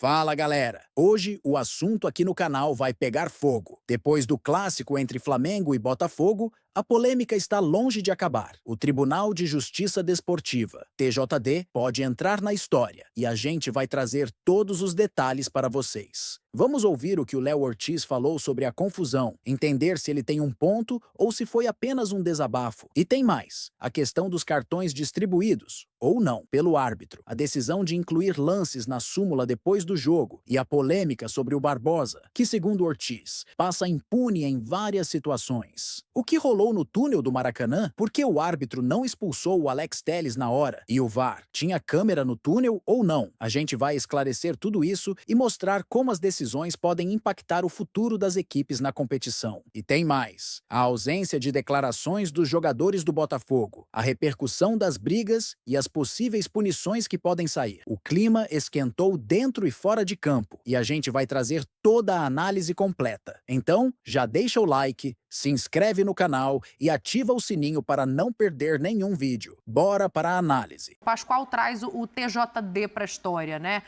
Fala galera! Hoje o assunto aqui no canal vai pegar fogo. Depois do clássico entre Flamengo e Botafogo, a polêmica está longe de acabar. O Tribunal de Justiça Desportiva, TJD, pode entrar na história e a gente vai trazer todos os detalhes para vocês. Vamos ouvir o que o Léo Ortiz falou sobre a confusão, entender se ele tem um ponto ou se foi apenas um desabafo. E tem mais, a questão dos cartões distribuídos, ou não, pelo árbitro, a decisão de incluir lances na súmula depois do jogo e a polêmica sobre o Barbosa, que, segundo Ortiz, passa impune em várias situações. O que rolou no túnel do Maracanã? Por que o árbitro não expulsou o Alex Telles na hora? E o VAR, tinha câmera no túnel ou não? A gente vai esclarecer tudo isso e mostrar como as decisões podem impactar o futuro das equipes na competição. E tem mais, a ausência de declarações dos jogadores do Botafogo, a repercussão das brigas e as possíveis punições que podem sair. O clima esquentou dentro e fora de campo e a gente vai trazer toda a análise completa. Então, já deixa o like, se inscreve no canal e ativa o sininho para não perder nenhum vídeo. Bora para a análise. Pascoal traz o TJD para a história, né?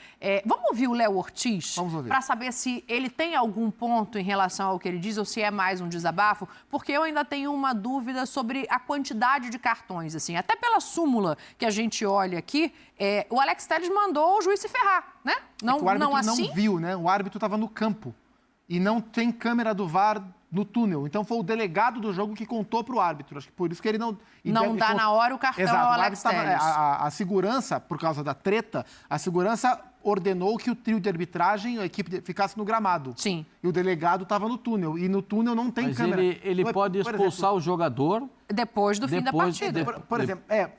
Vamos ouvir o Léo Ortiz para saber se ele tem algum ponto em relação ao que ele diz ou se é mais um desabafo, porque eu ainda tenho uma dúvida sobre a quantidade de cartões, assim. Até pela súmula que a gente olha aqui, o Alex Telles mandou o juiz se ferrar, né? Não, o árbitro não assim? não viu, né? O árbitro estava no campo e não tem câmera do VAR no túnel. Então foi o delegado do jogo que contou para o árbitro. Acho que por isso que ele não... Não dá na hora o cartão ao Alex Telles. A segurança, por causa da treta, a segurança ordenou que o trio de arbitragem, a equipe ficasse no gramado. Sim. E o delegado estava no túnel. E no túnel não tem câmera. Ele pode expulsar o jogador... Depois do fim da partida.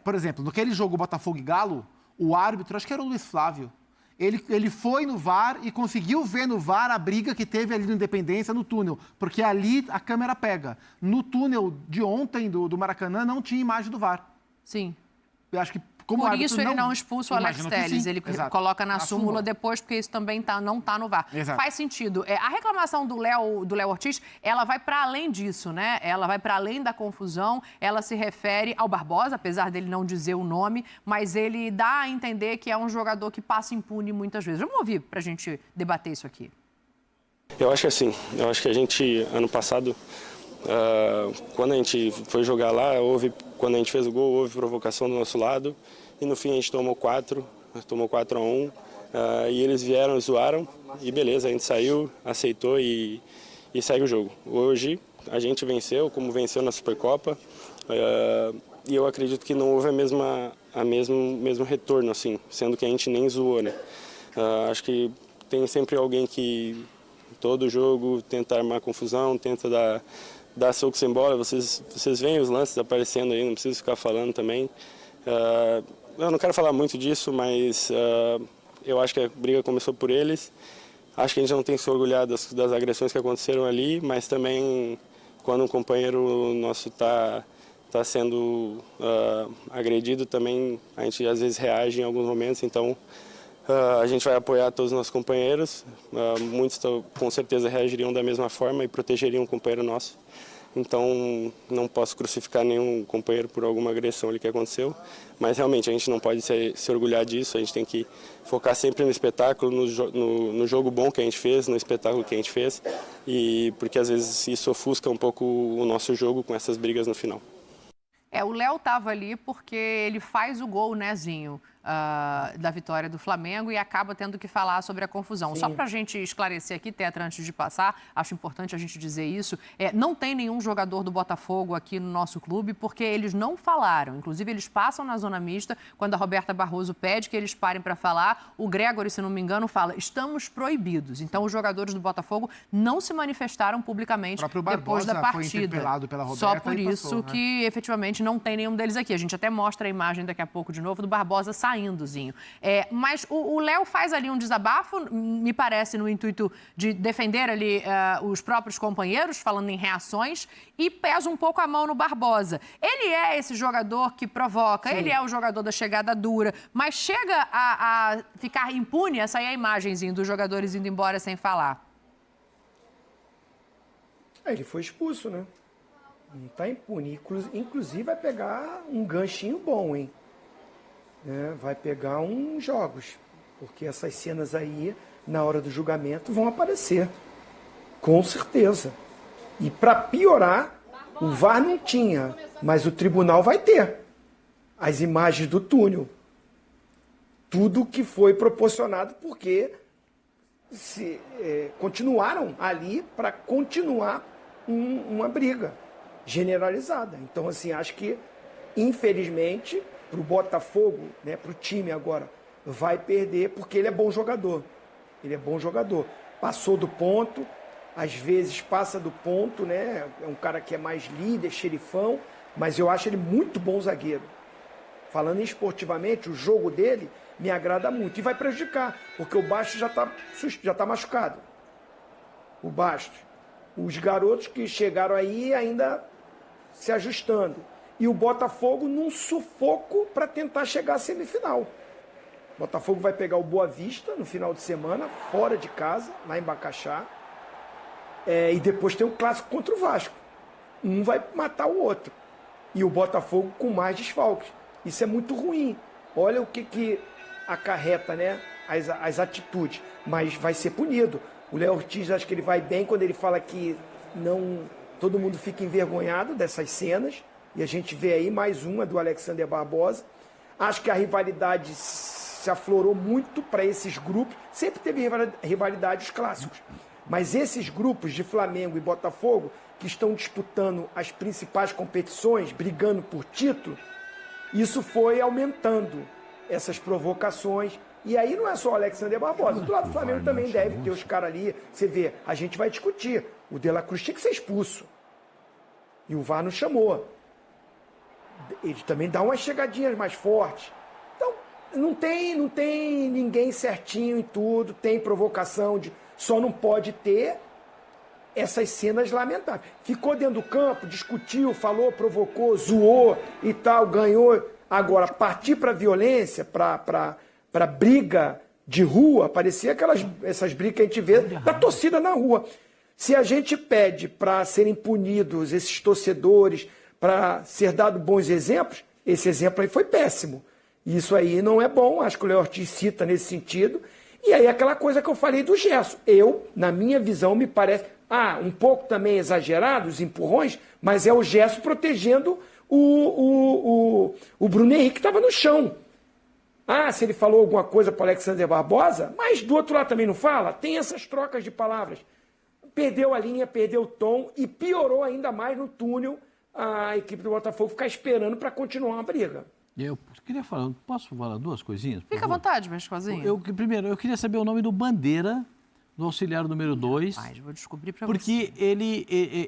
Por exemplo, naquele jogo Botafogo e Galo, o árbitro, acho que era o Luiz Flávio, ele foi no VAR e conseguiu ver no VAR a briga que teve ali no Independência, no túnel, porque ali a câmera pega. No túnel de ontem do Maracanã não tinha imagem do VAR. Sim. Eu acho que como Por isso ele não expulsa o Alex Telles, ele coloca na súmula depois, porque isso também não está no VAR. Exato. Faz sentido. A reclamação do Léo Ortiz, ela vai para além disso, né? Ela vai para além da confusão, ela se refere ao Barbosa, apesar dele não dizer o nome, mas ele dá a entender que é um jogador que passa impune muitas vezes. Vamos ouvir para a gente debater isso aqui. Eu acho que assim, eu acho que a gente, ano passado, quando a gente foi jogar lá, quando a gente fez o gol, houve provocação do nosso lado e no fim a gente tomou 4-1 e eles vieram, zoaram e beleza, a gente saiu, aceitou e segue o jogo. Hoje a gente venceu, como venceu na Supercopa, e eu acredito que não houve mesmo retorno, assim, sendo que a gente nem zoou, né? Acho que tem sempre alguém que todo jogo tenta armar confusão, tenta dar soco sem bola. Vocês veem os lances aparecendo aí, não preciso ficar falando também. Eu não quero falar muito disso, mas eu acho que a briga começou por eles. Acho que a gente não tem que se orgulhar das agressões que aconteceram ali, mas também quando um companheiro nosso está sendo agredido, também a gente às vezes reage em alguns momentos, então a gente vai apoiar todos os nossos companheiros, muitos com certeza reagiriam da mesma forma e protegeriam um companheiro nosso. Então, não posso crucificar nenhum companheiro por alguma agressão ali que aconteceu, mas realmente a gente não pode se orgulhar disso, a gente tem que focar sempre no espetáculo, no jogo bom que a gente fez, no espetáculo que a gente fez, e porque às vezes isso ofusca um pouco o nosso jogo com essas brigas no final. O Léo estava ali porque ele faz o gol, né, Zinho, da vitória do Flamengo e acaba tendo que falar sobre a confusão. Sim. Só para a gente esclarecer aqui, Tetra, antes de passar, acho importante a gente dizer isso, não tem nenhum jogador do Botafogo aqui no nosso clube porque eles não falaram. Inclusive, eles passam na zona mista, quando a Roberta Barroso pede que eles parem para falar, o Gregory, se não me engano, fala, estamos proibidos. Então, os jogadores do Botafogo não se manifestaram publicamente depois da partida. Foi interpelado pela Roberta. Só por isso que, efetivamente, não tem nenhum deles aqui. A gente até mostra a imagem daqui a pouco de novo do Barbosa saindo, Zinho. Mas o Léo faz ali um desabafo, me parece, no intuito de defender ali os próprios companheiros, falando em reações, e pesa um pouco a mão no Barbosa. Ele é esse jogador que provoca, Sim. Ele é o jogador da chegada dura, mas chega a ficar impune, essa aí é a imagenzinha dos jogadores indo embora sem falar. Ele foi expulso, né? Não tá impune. Inclusive vai pegar um ganchinho bom, hein? Vai pegar uns jogos. Porque essas cenas aí na hora do julgamento, vão aparecer. Com certeza. E para piorar, o VAR não tinha, mas o tribunal vai ter as imagens do túnel. Tudo que foi proporcionado porque continuaram ali para continuar uma briga generalizada. Então, assim, acho que, infelizmente, para o Botafogo, né, para o time agora, vai perder porque ele é bom jogador. Ele é bom jogador. Passou do ponto, às vezes passa do ponto, né? É um cara que é mais líder, xerifão, mas eu acho ele muito bom zagueiro. Falando esportivamente, o jogo dele me agrada muito. E vai prejudicar, porque o Bastos já tá machucado. O Bastos. Os garotos que chegaram aí ainda se ajustando. E o Botafogo num sufoco para tentar chegar à semifinal. O Botafogo vai pegar o Boa Vista no final de semana, fora de casa, lá em Bacaxá. E depois tem o clássico contra o Vasco. Um vai matar o outro. E o Botafogo com mais desfalques. Isso é muito ruim. Olha o que acarreta, né, as atitudes. Mas vai ser punido. O Léo Ortiz, acho que ele vai bem quando ele fala que todo mundo fica envergonhado dessas cenas. E a gente vê aí mais uma do Alexander Barbosa. Acho que a rivalidade se aflorou muito para esses grupos. Sempre teve rivalidade os clássicos. Mas esses grupos de Flamengo e Botafogo, que estão disputando as principais competições, brigando por título, isso foi aumentando essas provocações. E aí não é só o Alexander Barbosa. Do lado do Flamengo também deve ter os caras ali. Você vê, a gente vai discutir. O De La Cruz tinha que ser expulso. E o VAR não chamou. Ele também dá umas chegadinhas mais fortes. Então, não tem ninguém certinho em tudo. Tem provocação, só não pode ter essas cenas lamentáveis. Ficou dentro do campo, discutiu, falou, provocou, zoou e tal, ganhou. Agora, partir para violência, para briga de rua, parecia essas brigas que a gente vê da torcida na rua. Se a gente pede para serem punidos esses torcedores, para ser dado bons exemplos, esse exemplo aí foi péssimo. Isso aí não é bom, acho que o Léo Ortiz cita nesse sentido. E aí aquela coisa que eu falei do Gerson. Na minha visão, me parece, um pouco também exagerado, os empurrões, mas é o Gerson protegendo o Bruno Henrique que estava no chão. Se ele falou alguma coisa para o Alexander Barbosa, mas do outro lado também não fala, tem essas trocas de palavras. Perdeu a linha, perdeu o tom e piorou ainda mais no túnel a equipe do Botafogo ficar esperando para continuar a briga. Eu queria falar, posso falar duas coisinhas? Fica à vontade, Vescozinho. Primeiro, eu queria saber o nome do Bandeira, do auxiliar número 2. Vou descobrir para você. Porque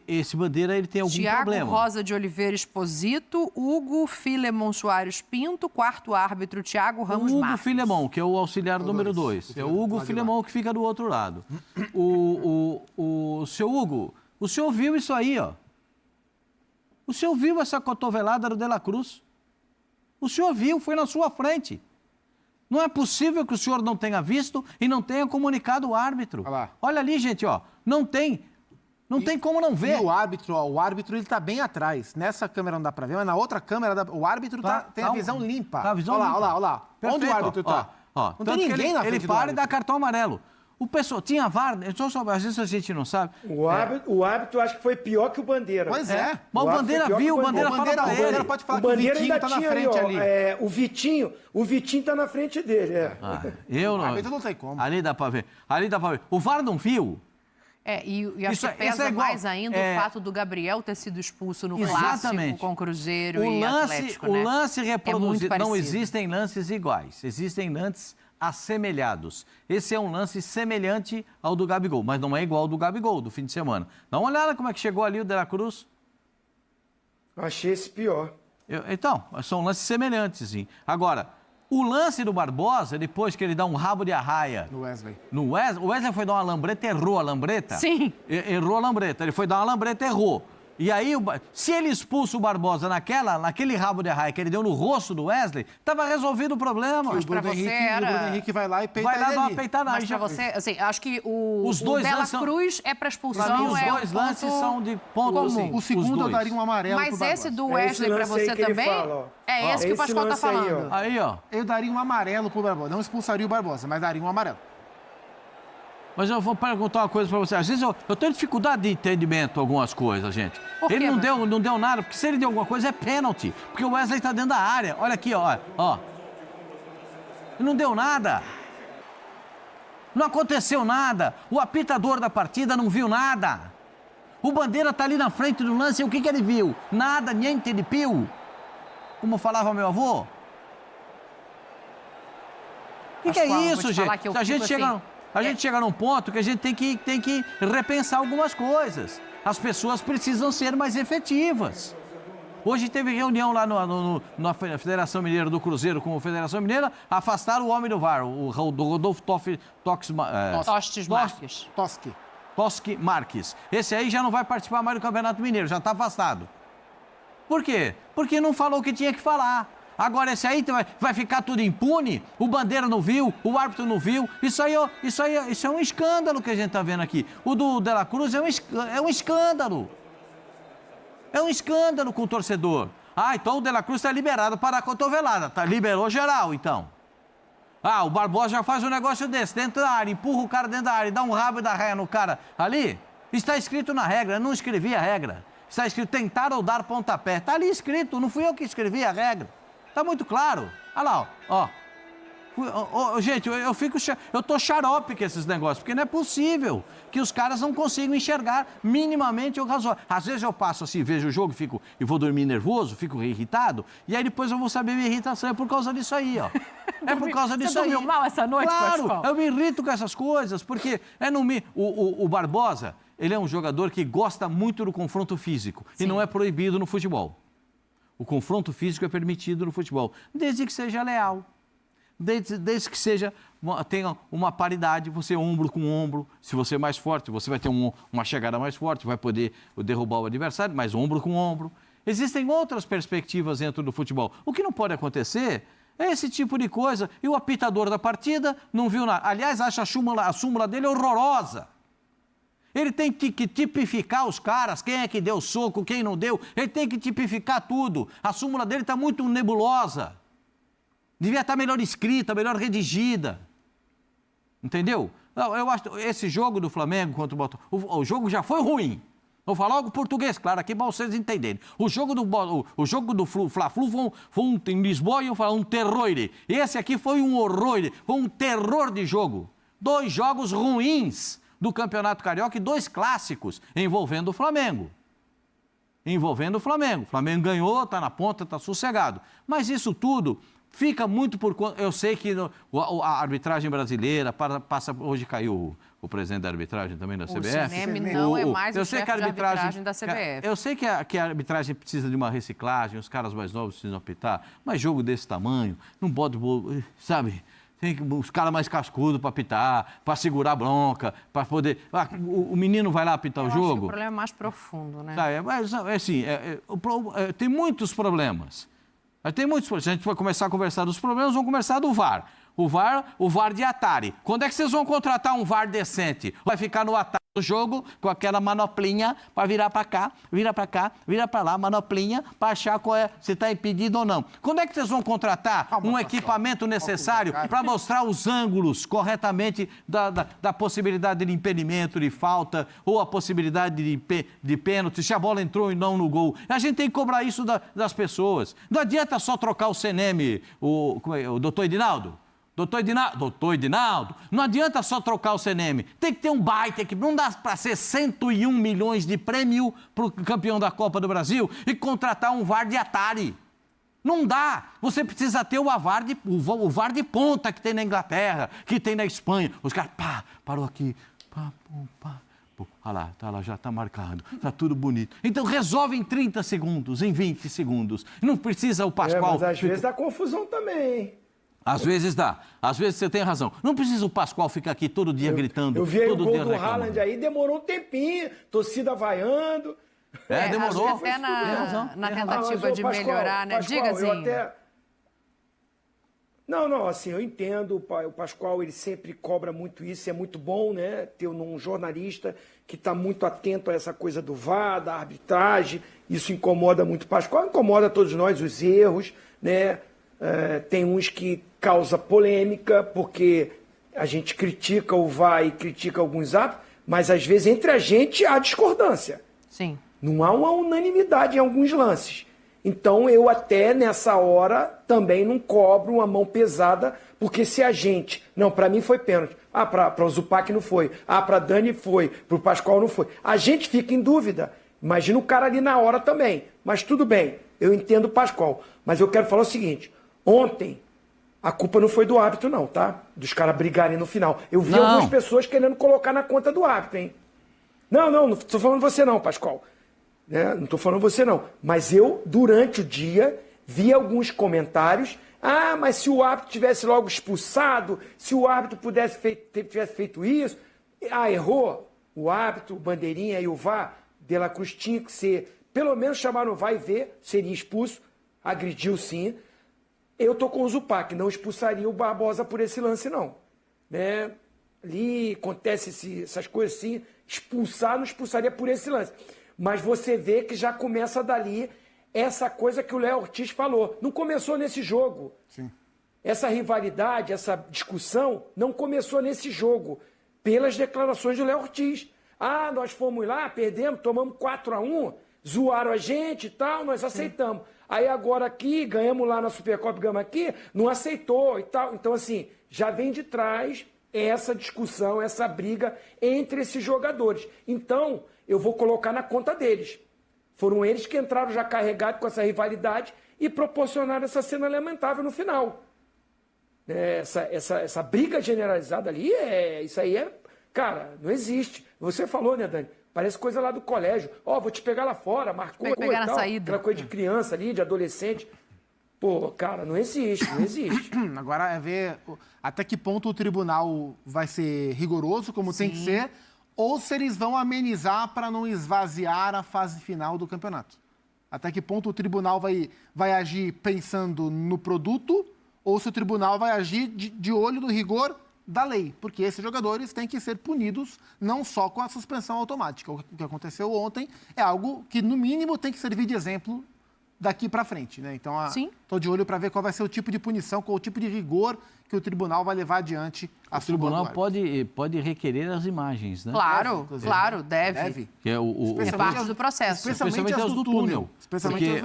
esse Bandeira, ele tem algum problema. Tiago Rosa de Oliveira Exposito, Hugo Filemon Soares Pinto, quarto árbitro Tiago Ramos Marques. Hugo Filemon, que é o auxiliar número 2. É o Hugo Filemon que fica do outro lado. O seu Hugo, o senhor viu isso aí, ó. O senhor viu essa cotovelada do De La Cruz? O senhor viu, foi na sua frente. Não é possível que o senhor não tenha visto e não tenha comunicado o árbitro. Olha ali, gente, ó. Não tem como não ver. E o árbitro ele tá bem atrás. Nessa câmera não dá pra ver, mas na outra câmera o árbitro tem a visão limpa. Tá a visão limpa. Olha lá. Perfeito, onde o árbitro tá? Não tem ninguém na frente do árbitro. Ele para e dá cartão amarelo. O pessoal tinha VAR, às vezes a gente não sabe. O árbitro acho que foi pior que o Bandeira. Pois é. Mas o Bandeira viu, o Bandeira fala pra ele. O Bandeira pode falar que o Vitinho tá na frente ali. O Vitinho tá na frente dele. Eu não. O árbitro não tem como. Ali dá pra ver. O VAR não viu? E acho que pesa mais ainda o fato do Gabriel ter sido expulso no clássico com o Cruzeiro e Atlético, né? O lance reproduzido, não parecido. existem lances iguais, existem lances assemelhados. Esse é um lance semelhante ao do Gabigol, mas não é igual ao do Gabigol, do fim de semana. Dá uma olhada como é que chegou ali o De La Cruz. Achei esse pior. Então, são lances semelhantes, sim. Agora, o lance do Barbosa, depois que ele dá um rabo de arraia... No Wesley. O Wesley foi dar uma lambreta, errou a lambreta? Sim. Errou a lambreta. Ele foi dar uma lambreta, errou. E aí, se ele expulsa o Barbosa naquele rabo de arraia que ele deu no rosto do Wesley, estava resolvido o problema. Mas pra você era... O Bruno Henrique vai lá e peita ele ali. Vai lá dar uma peitada. Mas pra você, assim, acho que o dois De La lances Cruz é pra expulsão. Pra mim, os dois lances são de ponto assim. O segundo eu daria um amarelo pro Mas Barbosa. esse do Wesley pra você também é esse que o Pascoal tá falando. Aí, ó. Eu daria um amarelo pro Barbosa. Não expulsaria o Barbosa, mas daria um amarelo. Mas eu vou perguntar uma coisa pra você. Às vezes eu tenho dificuldade de entendimento com algumas coisas, gente. Por quê, Ele não deu nada, porque se ele deu alguma coisa é pênalti. Porque o Wesley tá dentro da área. Olha aqui, ó. Ele não deu nada. Não aconteceu nada. O apitador da partida não viu nada. O Bandeira tá ali na frente do lance e o que ele viu? Nada, niente de più. Como falava meu avô. O que é isso, gente? A gente chega num ponto que a gente tem que repensar algumas coisas. As pessoas precisam ser mais efetivas. Hoje teve reunião lá na Federação Mineira do Cruzeiro com a Federação Mineira, afastaram o homem do VAR, o Rodolfo Toschi Marques. Esse aí já não vai participar mais do Campeonato Mineiro, já está afastado. Por quê? Porque não falou o que tinha que falar. Agora esse aí vai ficar tudo impune, o Bandeira não viu, o árbitro não viu. Isso é um escândalo que a gente está vendo aqui. O do De La Cruz é um escândalo. É um escândalo com o torcedor. Então o De La Cruz está liberado para a cotovelada. Liberou geral, então. O Barbosa já faz um negócio desse, dentro da área, empurra o cara dentro da área, dá um rabo da ré no cara ali. Está escrito na regra, eu não escrevi a regra. Está escrito tentar ou dar pontapé. Está ali escrito, não fui eu que escrevi a regra. Tá muito claro. Olha lá, ó. Gente, eu tô xarope com esses negócios, porque não é possível que os caras não consigam enxergar minimamente o razoável. Às vezes eu passo assim, vejo o jogo e vou dormir nervoso, fico irritado, e aí depois eu vou saber minha irritação. É por causa disso aí, ó. É por causa disso aí. Você dormiu mal essa noite, Pascoal? Pascoal? Eu me irrito com essas coisas, porque o Barbosa, ele é um jogador que gosta muito do confronto físico, e não é proibido no futebol. O confronto físico é permitido no futebol, desde que seja leal, desde que tenha uma paridade, você ombro com ombro. Se você é mais forte, você vai ter uma chegada mais forte, vai poder derrubar o adversário, mas ombro com ombro. Existem outras perspectivas dentro do futebol. O que não pode acontecer é esse tipo de coisa. E o apitador da partida não viu nada. Aliás, acha a súmula dele horrorosa. Ele tem que tipificar os caras, quem é que deu soco, quem não deu. Ele tem que tipificar tudo. A súmula dele está muito nebulosa. Devia estar melhor escrita, melhor redigida. Entendeu? Eu acho que esse jogo do Flamengo contra o Botafogo, o jogo já foi ruim. Vou falar logo português, claro, aqui para vocês entenderem. O jogo do Fla-Flu foi em Lisboa e eu falo um terror. Esse aqui foi um horror, foi um terror de jogo. 2 jogos ruins do Campeonato Carioca e 2 clássicos envolvendo o Flamengo. O Flamengo ganhou, está na ponta, está sossegado. Mas isso tudo fica muito por conta... Eu sei que a arbitragem brasileira passa... Hoje caiu o presidente da arbitragem também da CBF. O CNM não é mais o chefe de arbitragem da CBF. Eu sei que a arbitragem precisa de uma reciclagem, os caras mais novos precisam apitar, mas jogo desse tamanho, não pode... Sabe... Tem os caras mais cascudos para apitar, para segurar a bronca, para poder... o menino vai lá apitar o jogo. Acho que o problema é mais profundo, né? Tem muitos problemas. Se a gente for começar a conversar dos problemas, vamos conversar do VAR. O VAR de Atari. Quando é que vocês vão contratar um VAR decente? Vai ficar no Atari do jogo com aquela manoplinha para virar para cá, vira para lá, manoplinha para achar se está impedido ou não. Quando é que vocês vão contratar um equipamento necessário para mostrar os ângulos corretamente da possibilidade de impedimento, de falta ou a possibilidade de pênalti, se a bola entrou e não no gol? A gente tem que cobrar isso das pessoas. Não adianta só trocar o CNM, o doutor Edinaldo. Doutor Edinaldo, não adianta só trocar o CNM. Tem que ter um baita equipe. Não dá para ser 101 milhões de prêmio para o campeão da Copa do Brasil e contratar um VAR de Atari. Não dá. Você precisa ter o VAR de ponta que tem na Inglaterra, que tem na Espanha. Os caras, parou aqui. Olha lá, já está marcado. Está tudo bonito. Então resolve em 30 segundos, em 20 segundos. Não precisa o Pascoal... Mas às vezes dá confusão também, hein? Às vezes dá. Às vezes você tem razão. Não precisa o Pascoal ficar aqui todo dia gritando. Eu vi aí o gol do reclamando. Haaland aí, demorou um tempinho, torcida vaiando. Demorou. Até na tentativa de melhorar, né? Pascoal, Digazinho. Não, assim, eu entendo, o Pascoal, ele sempre cobra muito isso, é muito bom, né, ter um jornalista que está muito atento a essa coisa do VAR, da arbitragem, isso incomoda muito o Pascoal, incomoda todos nós, os erros, né, tem uns que causa polêmica, porque a gente critica o VAR e critica alguns árbitros, mas às vezes entre a gente há discordância. Sim. Não há uma unanimidade em alguns lances. Então eu até nessa hora também não cobro uma mão pesada, porque se a gente... Não, para mim foi pênalti. Ah, para o Zupac não foi. Ah, para Dani foi. Para o Pascoal não foi. A gente fica em dúvida. Imagina o cara ali na hora também. Mas tudo bem, eu entendo o Pascoal. Mas eu quero falar o seguinte. Ontem, a culpa não foi do árbitro não, tá? Dos caras brigarem no final. Eu vi algumas pessoas querendo colocar na conta do árbitro, hein? Não estou falando você não, Pascoal. Né? Não estou falando você não. Mas eu, durante o dia, vi alguns comentários. Ah, mas se o árbitro tivesse logo expulsado, se o árbitro tivesse feito isso... Ah, errou. O árbitro, o Bandeirinha e o VAR, De La Cruz tinha que ser... Pelo menos chamar no VAR e ver, seria expulso. Agrediu sim. Eu estou com o Zupac, não expulsaria o Barbosa por esse lance, não. Né? Ali acontece essas coisas assim, expulsar, não expulsaria por esse lance. Mas você vê que já começa dali essa coisa que o Léo Ortiz falou. Não começou nesse jogo. Sim. Essa rivalidade, essa discussão, não começou nesse jogo. Pelas declarações do Léo Ortiz. Ah, nós fomos lá, perdemos, tomamos 4-1, zoaram a gente e tal, nós aceitamos. Aí agora aqui, ganhamos lá na Supercopa, ganhamos aqui, não aceitou e tal. Então, assim, já vem de trás essa discussão, essa briga entre esses jogadores. Então, eu vou colocar na conta deles. Foram eles que entraram já carregados com essa rivalidade e proporcionaram essa cena lamentável no final. Essa briga generalizada ali, isso aí cara, não existe. Você falou, né, Dani? Parece coisa lá do colégio. Ó, vou te pegar lá fora, marcou e pegar tal. Na saída. Aquela coisa de criança ali, de adolescente. Pô, cara, não existe. Agora é ver até que ponto o tribunal vai ser rigoroso, como tem que ser, ou se eles vão amenizar para não esvaziar a fase final do campeonato. Até que ponto o tribunal vai agir pensando no produto, ou se o tribunal vai agir de olho no rigor da lei, porque esses jogadores têm que ser punidos não só com a suspensão automática. O que aconteceu ontem é algo que, no mínimo, tem que servir de exemplo daqui para frente, né? Então, estou de olho para ver qual vai ser o tipo de punição, qual o tipo de rigor que o tribunal vai levar adiante. O tribunal pode requerer as imagens, né? Claro, deve. Que é é parte do processo. Especialmente as do túnel. Porque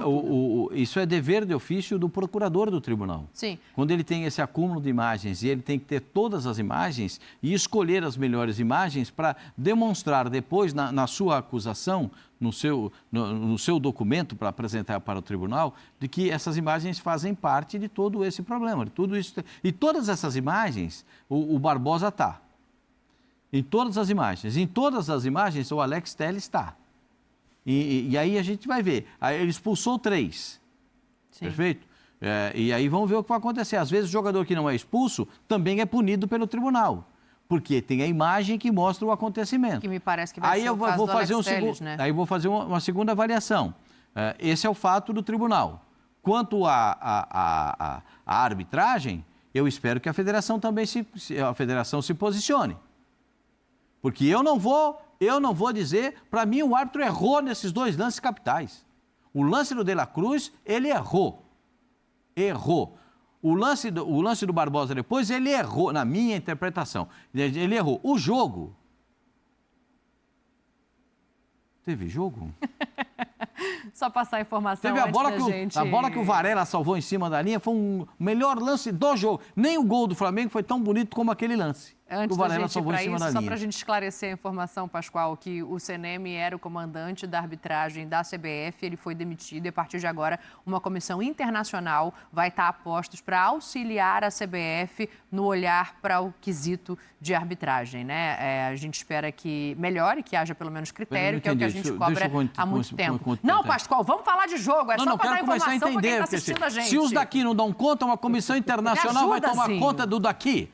isso é dever de ofício do procurador do tribunal. Sim. Quando ele tem esse acúmulo de imagens e ele tem que ter todas as imagens e escolher as melhores imagens para demonstrar depois na sua acusação, no seu documento para apresentar para o tribunal, de que essas imagens fazem parte de todo esse problema, de tudo isso. E todas essas imagens, o Barbosa está. Em todas as imagens. Em todas as imagens, o Alex Telles está. E aí a gente vai ver. Aí ele expulsou 3. Sim. Perfeito? E aí vamos ver o que vai acontecer. Às vezes o jogador que não é expulso também é punido pelo tribunal. Porque tem a imagem que mostra o acontecamento. Que me parece que vai ser o caso do Alex Telles, né? Aí eu vou fazer uma segunda avaliação. Esse é o fato do tribunal. Quanto à arbitragem, eu espero que a federação também se posicione. Porque eu não vou dizer, para mim o árbitro errou nesses 2 lances capitais. O lance do De La Cruz, ele errou. O lance do Barbosa depois, ele errou, na minha interpretação. Ele errou. O jogo... Teve jogo? Só passar a informação. Teve a bola que o Varela salvou em cima da linha, foi o melhor lance do jogo. Nem o gol do Flamengo foi tão bonito como aquele lance. Antes da gente ir para isso, só para a gente esclarecer a informação, Pascoal, que o CNM era o comandante da arbitragem da CBF, ele foi demitido e a partir de agora uma comissão internacional vai estar a postos para auxiliar a CBF no olhar para o quesito de arbitragem, né? A gente espera que melhore, que haja pelo menos critério, que é o que a gente cobra há muito tempo. Não, Pascoal, vamos falar de jogo, só para dar informação para quem está assistindo a gente. Se os daqui não dão conta, uma comissão internacional vai tomar conta do daqui.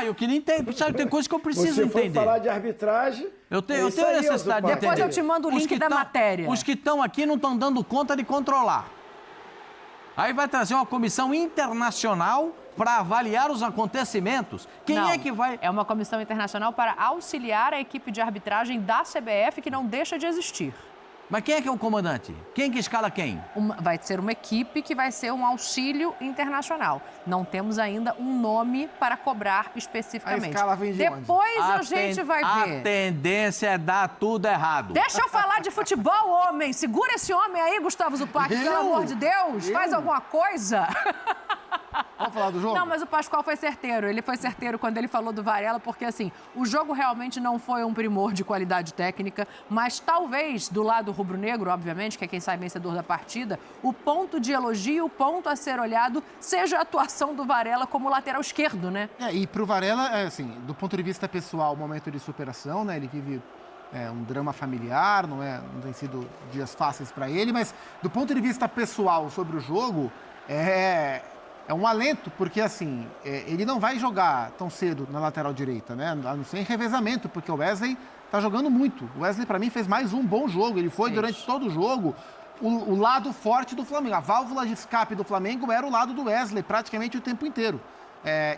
Eu queria entender, sabe, tem coisa que eu preciso entender. Você for falar de arbitragem... Eu tenho necessidade de entender. Depois eu te mando o link da matéria. Os que estão aqui não estão dando conta de controlar. Aí vai trazer uma comissão internacional para avaliar os acontecimentos. Quem é que vai... É uma comissão internacional para auxiliar a equipe de arbitragem da CBF que não deixa de existir. Mas quem é que é o comandante? Quem que escala quem? Vai ser uma equipe que vai ser um auxílio internacional. Não temos ainda um nome para cobrar especificamente. A escala vem de Depois onde? a gente vai ver. A tendência é dar tudo errado. Deixa eu falar de futebol, homem. Segura esse homem aí, Gustavo Zupac, pelo amor de Deus. Faz alguma coisa. Vamos falar do jogo? Não, mas o Pascoal foi certeiro. Ele foi certeiro quando ele falou do Varela, porque, assim, o jogo realmente não foi um primor de qualidade técnica, mas talvez, do lado rubro-negro, obviamente, que é quem sai vencedor da partida, o ponto de elogio, o ponto a ser olhado, seja a atuação do Varela como lateral esquerdo, né? E pro Varela, assim, do ponto de vista pessoal, momento de superação, né? Ele vive um drama familiar, não tem sido dias fáceis para ele, mas do ponto de vista pessoal sobre o jogo, é um alento, porque assim, ele não vai jogar tão cedo na lateral direita, né? A não ser em revezamento, porque o Wesley tá jogando muito. O Wesley, para mim, fez mais um bom jogo. Ele foi, durante todo o jogo, o lado forte do Flamengo. A válvula de escape do Flamengo era o lado do Wesley, praticamente o tempo inteiro.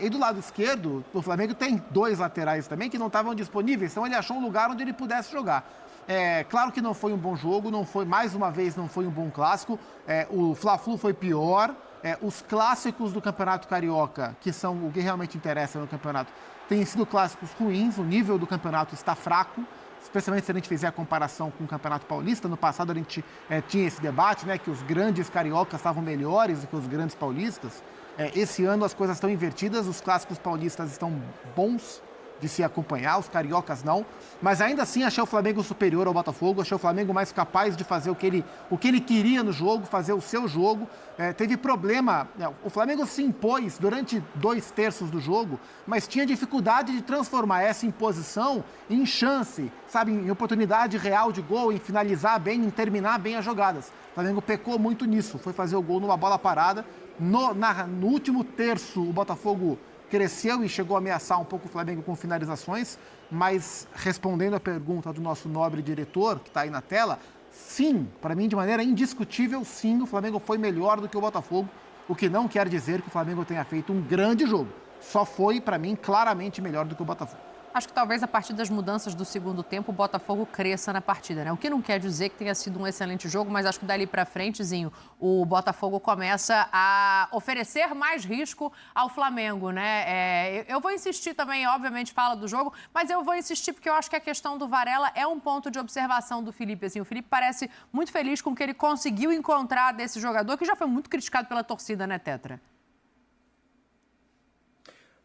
E do lado esquerdo, o Flamengo tem 2 laterais também que não estavam disponíveis, então ele achou um lugar onde ele pudesse jogar. Claro que não foi um bom jogo, mais uma vez, não foi um bom clássico. O Fla-Flu foi pior. Os clássicos do Campeonato Carioca, que são o que realmente interessa no campeonato, têm sido clássicos ruins, o nível do campeonato está fraco, especialmente se a gente fizer a comparação com o Campeonato Paulista. No passado a gente tinha esse debate, né, que os grandes cariocas estavam melhores do que os grandes paulistas. Esse ano as coisas estão invertidas, os clássicos paulistas estão bons de se acompanhar, os cariocas não, mas ainda assim achei o Flamengo superior ao Botafogo, achei o Flamengo mais capaz de fazer o que ele queria no jogo, fazer o seu jogo. Teve problema, o Flamengo se impôs durante 2/3 do jogo, mas tinha dificuldade de transformar essa imposição em chance, sabe, em oportunidade real de gol, em finalizar bem, em terminar bem as jogadas. O Flamengo pecou muito nisso, foi fazer o gol numa bola parada. No último terço, o Botafogo cresceu e chegou a ameaçar um pouco o Flamengo com finalizações, mas respondendo a pergunta do nosso nobre diretor, que está aí na tela, sim, para mim, de maneira indiscutível, sim, o Flamengo foi melhor do que o Botafogo, o que não quer dizer que o Flamengo tenha feito um grande jogo. Só foi, para mim, claramente melhor do que o Botafogo. Acho que talvez a partir das mudanças do segundo tempo o Botafogo cresça na partida, né? O que não quer dizer que tenha sido um excelente jogo, mas acho que dali para frente, Zinho, o Botafogo começa a oferecer mais risco ao Flamengo, né? Eu vou insistir também, obviamente fala do jogo, mas eu vou insistir porque eu acho que a questão do Varela é um ponto de observação do Felipe. Assim, o Felipe parece muito feliz com o que ele conseguiu encontrar desse jogador, que já foi muito criticado pela torcida, né, Tetra?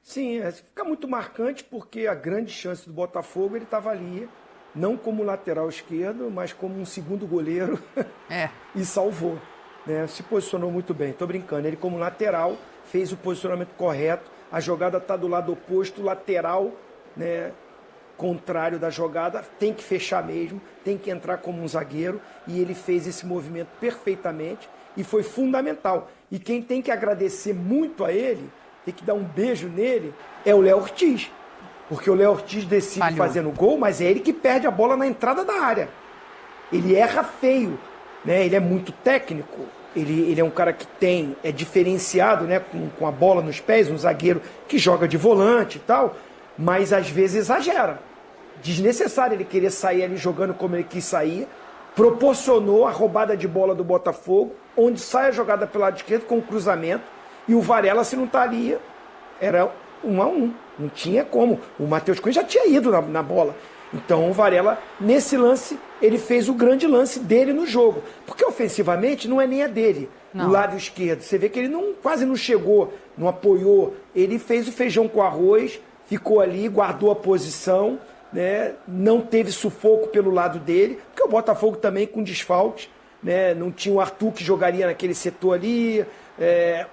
Sim, fica muito marcante porque a grande chance do Botafogo, ele estava ali, não como lateral esquerdo, mas como um segundo goleiro e salvou, né? Se posicionou muito bem, estou brincando, ele como lateral fez o posicionamento correto, a jogada está do lado oposto, o lateral, né, contrário da jogada, tem que fechar mesmo, tem que entrar como um zagueiro, e ele fez esse movimento perfeitamente e foi fundamental. E quem tem que agradecer muito a ele, tem que dar um beijo nele, é o Léo Ortiz. Porque o Léo Ortiz decide fazendo gol, mas é ele que perde a bola na entrada da área. Ele erra feio, né? Ele é muito técnico, ele é um cara que é diferenciado, né? Com a bola nos pés, um zagueiro que joga de volante e tal, mas às vezes exagera. Desnecessário ele querer sair ali jogando como ele quis sair, proporcionou a roubada de bola do Botafogo, onde sai a jogada pelo lado esquerdo com o cruzamento, e o Varela, se não está ali, era 1-1. Não tinha como. O Matheus Cunha já tinha ido na bola. Então o Varela, nesse lance, ele fez o grande lance dele no jogo. Porque ofensivamente não é nem a dele, o lado esquerdo. Você vê que ele quase não chegou, não apoiou. Ele fez o feijão com arroz, ficou ali, guardou a posição, né? Não teve sufoco pelo lado dele. Porque o Botafogo também com desfalques, né? Não tinha o Arthur que jogaria naquele setor ali.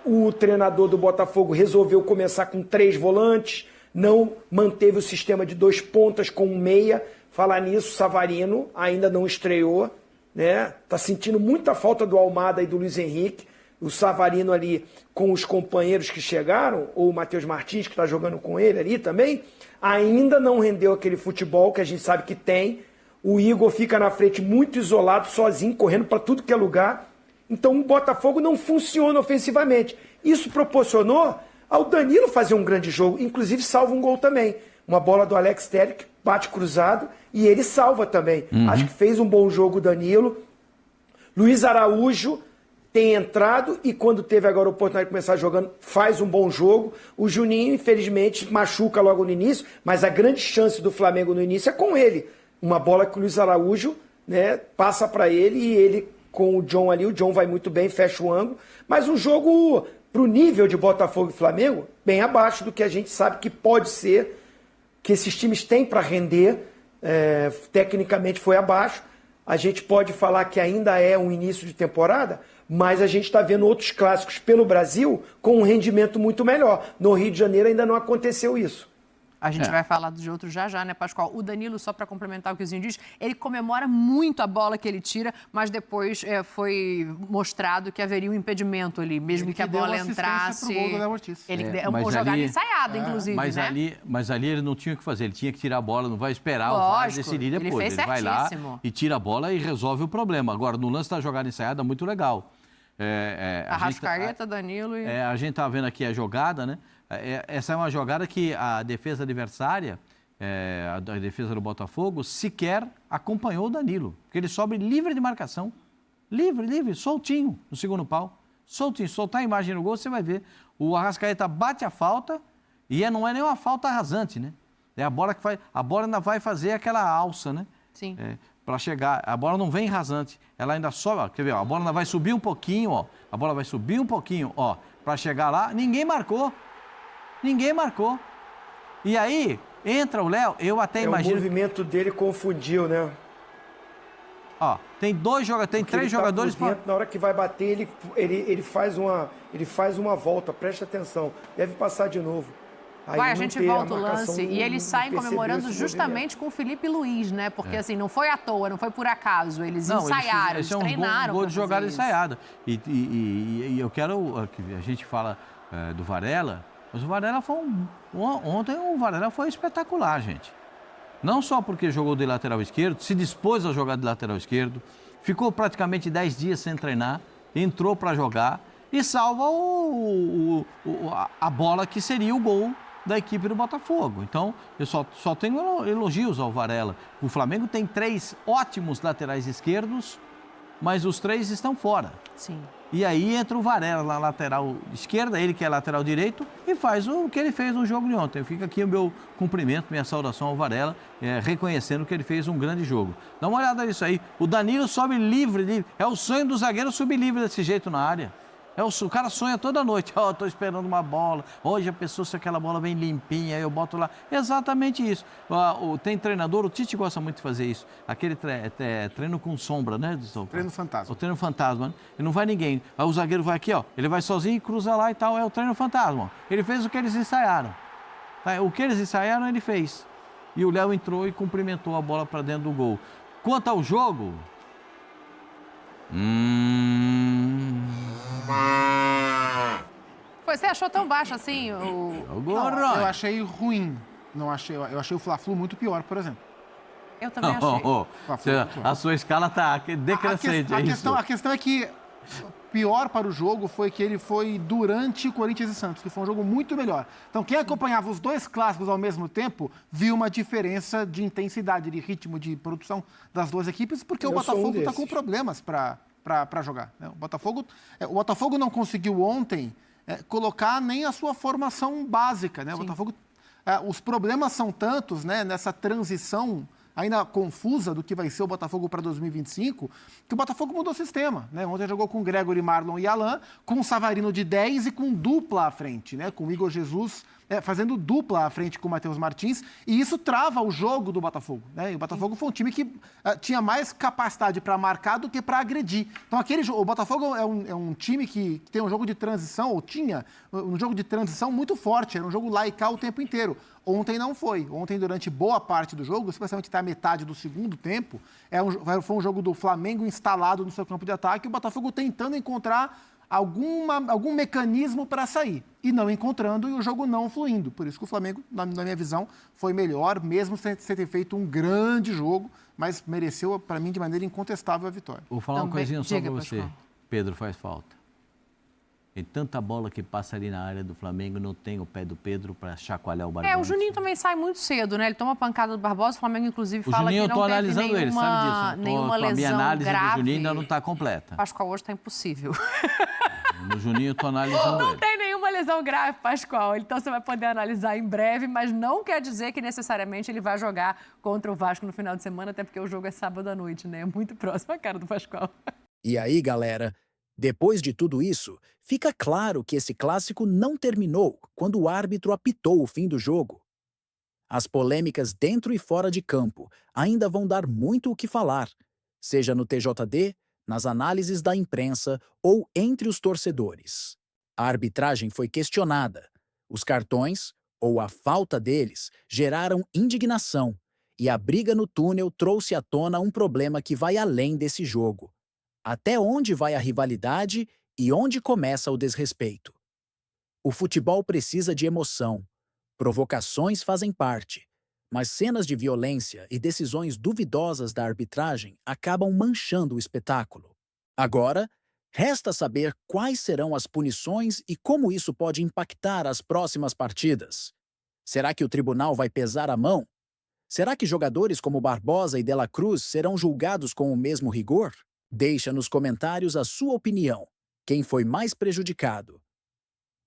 O treinador do Botafogo resolveu começar com 3 volantes, não manteve o sistema de 2 pontas com um meia. Falar nisso, o Savarino ainda não estreou, né? Tá sentindo muita falta do Almada e do Luiz Henrique. O Savarino ali com os companheiros que chegaram, ou o Matheus Martins, que está jogando com ele ali também, ainda não rendeu aquele futebol que a gente sabe que tem. O Igor fica na frente muito isolado, sozinho, correndo para tudo que é lugar. Então o Botafogo não funciona ofensivamente. Isso proporcionou ao Danilo fazer um grande jogo, inclusive salva um gol também. Uma bola do Alex Telles bate cruzado e ele salva também. Acho que fez um bom jogo o Danilo. Luiz Araújo tem entrado e quando teve agora a oportunidade de começar jogando, faz um bom jogo. O Juninho, infelizmente, machuca logo no início, mas a grande chance do Flamengo no início é com ele. Uma bola que o Luiz Araújo, né, passa para ele e ele com o John ali, o John vai muito bem, fecha o ângulo. Mas um jogo pro nível de Botafogo e Flamengo, bem abaixo do que a gente sabe que pode ser, que esses times têm para render. Tecnicamente foi abaixo. A gente pode falar que ainda é um início de temporada, mas a gente está vendo outros clássicos pelo Brasil com um rendimento muito melhor. No Rio de Janeiro ainda não aconteceu isso. A gente vai falar de outros já, né, Pascoal? O Danilo, só para complementar o que o Zinho diz, ele comemora muito a bola que ele tira, mas depois foi mostrado que haveria um impedimento ali, mesmo que a bola entrasse. Pro gol do Léo Ortiz. É uma jogada ensaiada, inclusive, mas ali ele não tinha o que fazer, ele tinha que tirar a bola, não vai esperar o VAR decidir depois. Ele fez vai lá certíssimo. e tira a bola e resolve o problema. Agora, no lance da jogada ensaiada, muito legal. Arrascaeta, Danilo e... A gente tá vendo aqui a jogada, né? Essa é uma jogada que a defesa adversária, a defesa do Botafogo, sequer acompanhou o Danilo. Porque ele sobe livre de marcação. Livre, soltinho no segundo pau. Soltinho, soltar a imagem no gol, você vai ver. O Arrascaeta bate a falta e não é nem uma falta rasante, né? É a bola que faz. A bola ainda vai fazer aquela alça, né? Sim. Para chegar. A bola não vem rasante. Ela ainda sobe, ó, quer ver? Ó, a bola ainda vai subir um pouquinho, ó. A bola vai subir um pouquinho, ó. Para chegar lá, ninguém marcou. E aí, entra o Léo, eu até imagino... O movimento dele confundiu, né? Ó, tem três jogadores... Na hora que vai bater, ele faz uma volta, presta atenção. Deve passar de novo. Aí a gente volta o lance e eles saem comemorando justamente com o Felipe Luiz, né? Porque assim, não foi à toa, não foi por acaso. Eles ensaiaram, eles treinaram. Gol de jogada ensaiada. E eu quero... A gente fala do Varela... Mas o Varela ontem o Varela foi espetacular, gente. Não só porque jogou de lateral esquerdo, se dispôs a jogar de lateral esquerdo, ficou praticamente 10 dias sem treinar, entrou para jogar e salva a bola que seria o gol da equipe do Botafogo. Então, eu só tenho elogios ao Varela. O Flamengo tem 3 ótimos laterais esquerdos, mas os 3 estão fora. Sim. E aí entra o Varela na lateral esquerda, ele que é lateral direito, e faz o que ele fez no jogo de ontem. Fica aqui o meu cumprimento, minha saudação ao Varela, reconhecendo que ele fez um grande jogo. Dá uma olhada nisso aí. O Danilo sobe livre. É o sonho do zagueiro subir livre desse jeito na área. O cara sonha toda noite. Estou esperando uma bola. Hoje a pessoa, se aquela bola vem limpinha, eu boto lá. Exatamente isso. Tem treinador, o Tite gosta muito de fazer isso. Aquele treino com sombra, né? Treino fantasma. O treino fantasma, né? E não vai ninguém. Aí o zagueiro vai aqui, ó. Ele vai sozinho e cruza lá e tal. É o treino fantasma. Ele fez o que eles ensaiaram. O que eles ensaiaram, ele fez. E o Léo entrou e cumprimentou a bola para dentro do gol. Quanto ao jogo... Você achou tão baixo assim eu achei ruim. Eu achei o Fla-Flu muito pior, por exemplo. Eu também achei. A sua escala está decrescente. A questão é que pior para o jogo foi que ele foi durante o Corinthians e Santos, que foi um jogo muito melhor. Então, quem acompanhava os 2 clássicos ao mesmo tempo, viu uma diferença de intensidade, de ritmo, de produção das 2 equipes, porque o Botafogo está com problemas para jogar. O Botafogo não conseguiu ontem colocar nem a sua formação básica, né? O Botafogo, os problemas são tantos, né, nessa transição ainda confusa do que vai ser o Botafogo para 2025, que o Botafogo mudou o sistema, né? Ontem jogou com Gregory, Marlon e Alan, com o Savarino de 10 e com dupla à frente, né? Com o Igor Jesus fazendo dupla à frente com o Matheus Martins, e isso trava o jogo do Botafogo, né? E o Botafogo foi um time que tinha mais capacidade para marcar do que para agredir. Então, o Botafogo é um time que tem um jogo de transição, ou tinha um jogo de transição muito forte, era um jogo lá e cá o tempo inteiro. Ontem não foi. Ontem, durante boa parte do jogo, especialmente até a metade do segundo tempo, foi um jogo do Flamengo instalado no seu campo de ataque, e o Botafogo tentando encontrar algum mecanismo para sair. E não encontrando, e o jogo não fluindo. Por isso que o Flamengo, na minha visão, foi melhor, mesmo sem ter feito um grande jogo, mas mereceu, para mim, de maneira incontestável a vitória. Vou falar uma coisinha só para você. Pedro faz falta. Tem tanta bola que passa ali na área do Flamengo, não tem o pé do Pedro para chacoalhar o Barbosa. O Juninho também sai muito cedo, né? Ele toma pancada do Barbosa, o Flamengo inclusive fala que não teve eu tô analisando ele, sabe disso? nenhuma lesão a minha análise grave. do Juninho ainda não está completa. Pascoal hoje está impossível. No Juninho eu tô analisando ele. Não tem nenhuma lesão grave, Pascoal. Então você vai poder analisar em breve, mas não quer dizer que necessariamente ele vai jogar contra o Vasco no final de semana, até porque o jogo é sábado à noite, né? É muito próximo a cara do Pascoal. E aí, galera, depois de tudo isso, fica claro que esse clássico não terminou quando o árbitro apitou o fim do jogo. As polêmicas dentro e fora de campo ainda vão dar muito o que falar, seja no TJD, nas análises da imprensa ou entre os torcedores. A arbitragem foi questionada. Os cartões, ou a falta deles, geraram indignação, e a briga no túnel trouxe à tona um problema que vai além desse jogo. Até onde vai a rivalidade e onde começa o desrespeito? O futebol precisa de emoção. Provocações fazem parte, mas cenas de violência e decisões duvidosas da arbitragem acabam manchando o espetáculo. Agora, resta saber quais serão as punições e como isso pode impactar as próximas partidas. Será que o tribunal vai pesar a mão? Será que jogadores como Barbosa e De La Cruz serão julgados com o mesmo rigor? Deixa nos comentários a sua opinião. Quem foi mais prejudicado?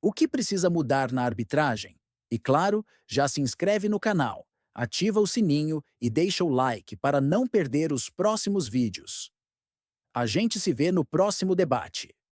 O que precisa mudar na arbitragem? E claro, já se inscreve no canal, ativa o sininho e deixa o like para não perder os próximos vídeos. A gente se vê no próximo debate.